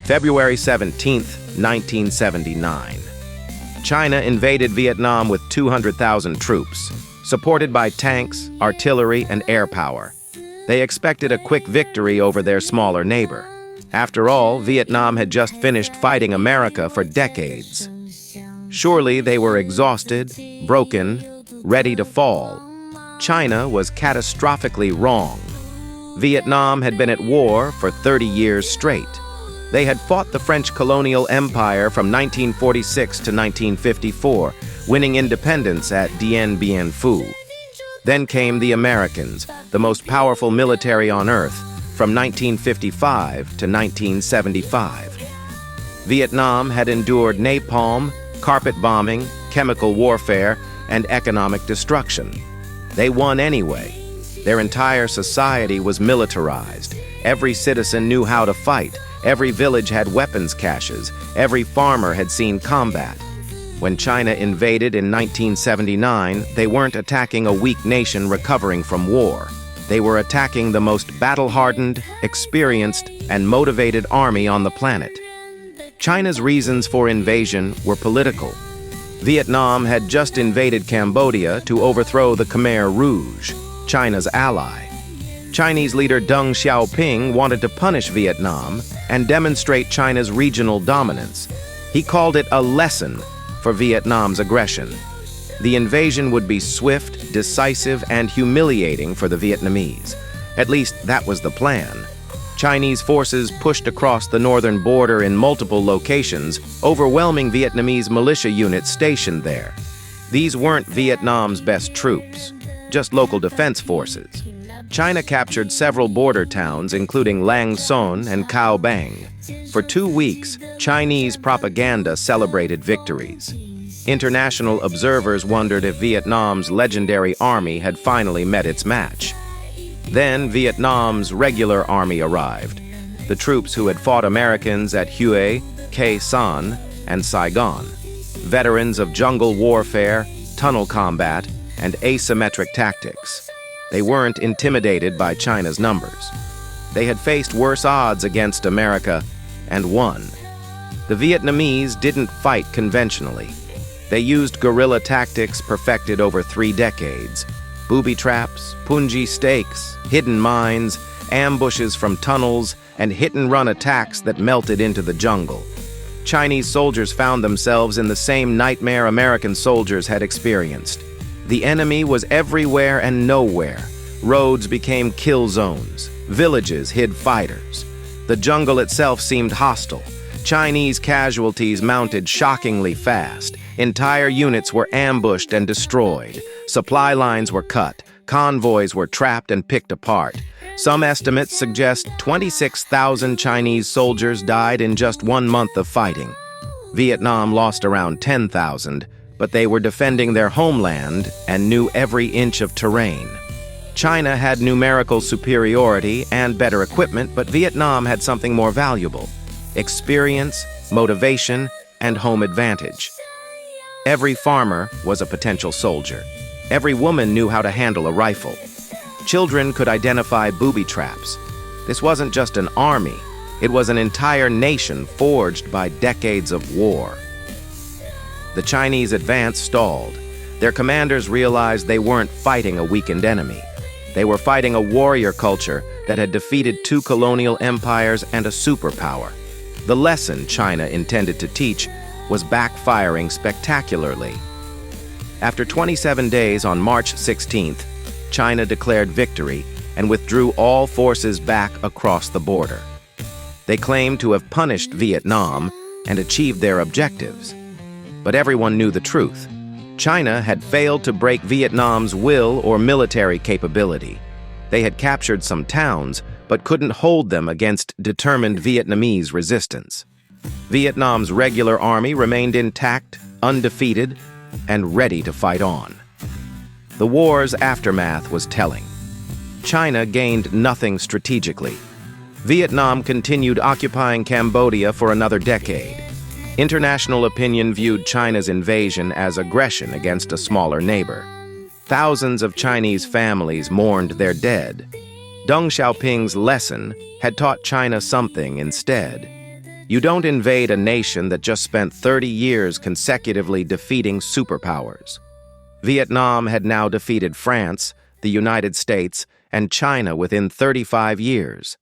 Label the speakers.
Speaker 1: February 17, 1979. China invaded Vietnam with 200,000 troops, supported by tanks, artillery, and air power. They expected a quick victory over their smaller neighbor. After all, Vietnam had just finished fighting America for decades. Surely they were exhausted, broken, ready to fall. China was catastrophically wrong. Vietnam had been at war for 30 years straight. They had fought the French colonial empire from 1946 to 1954, winning independence at Dien Bien Phu. Then came the Americans, the most powerful military on earth, from 1955 to 1975. Vietnam had endured napalm, carpet bombing, chemical warfare, and economic destruction. They won anyway. Their entire society was militarized. Every citizen knew how to fight. Every village had weapons caches. Every farmer had seen combat. When China invaded in 1979, they weren't attacking a weak nation recovering from war. They were attacking the most battle-hardened, experienced, and motivated army on the planet. China's reasons for invasion were political. Vietnam had just invaded Cambodia to overthrow the Khmer Rouge, China's ally. Chinese leader Deng Xiaoping wanted to punish Vietnam and demonstrate China's regional dominance. He called it a lesson for Vietnam's aggression. The invasion would be swift, decisive, and humiliating for the Vietnamese. At least that was the plan. Chinese forces pushed across the northern border in multiple locations, overwhelming Vietnamese militia units stationed there. These weren't Vietnam's best troops, just local defense forces. China captured several border towns, including Lang Son and Cao Bang. For 2 weeks, Chinese propaganda celebrated victories. International observers wondered if Vietnam's legendary army had finally met its match. Then Vietnam's regular army arrived, the troops who had fought Americans at Hue, Khe Sanh, and Saigon. Veterans of jungle warfare, tunnel combat, and asymmetric tactics. They weren't intimidated by China's numbers. They had faced worse odds against America and won. The Vietnamese didn't fight conventionally. They used guerrilla tactics perfected over 3 decades. Booby traps, punji stakes, hidden mines, ambushes from tunnels, and hit-and-run attacks that melted into the jungle. Chinese soldiers found themselves in the same nightmare American soldiers had experienced. The enemy was everywhere and nowhere. Roads became kill zones. Villages hid fighters. The jungle itself seemed hostile. Chinese casualties mounted shockingly fast. Entire units were ambushed and destroyed. Supply lines were cut. Convoys were trapped and picked apart. Some estimates suggest 26,000 Chinese soldiers died in just 1 month of fighting. Vietnam lost around 10,000, but they were defending their homeland and knew every inch of terrain. China had numerical superiority and better equipment, but Vietnam had something more valuable: experience, motivation, and home advantage. Every farmer was a potential soldier. Every woman knew how to handle a rifle. Children could identify booby traps. This wasn't just an army, it was an entire nation forged by decades of war. The Chinese advance stalled. Their commanders realized they weren't fighting a weakened enemy. They were fighting a warrior culture that had defeated 2 colonial empires and a superpower. The lesson China intended to teach was backfiring spectacularly. After 27 days on March 16th, China declared victory and withdrew all forces back across the border. They claimed to have punished Vietnam and achieved their objectives. But everyone knew the truth. China had failed to break Vietnam's will or military capability. They had captured some towns, but couldn't hold them against determined Vietnamese resistance. Vietnam's regular army remained intact, undefeated, and ready to fight on. The war's aftermath was telling. China gained nothing strategically. Vietnam continued occupying Cambodia for another decade. International opinion viewed China's invasion as aggression against a smaller neighbor. Thousands of Chinese families mourned their dead. Deng Xiaoping's lesson had taught China something instead. You don't invade a nation that just spent 30 years consecutively defeating superpowers. Vietnam had now defeated France, the United States, and China within 35 years.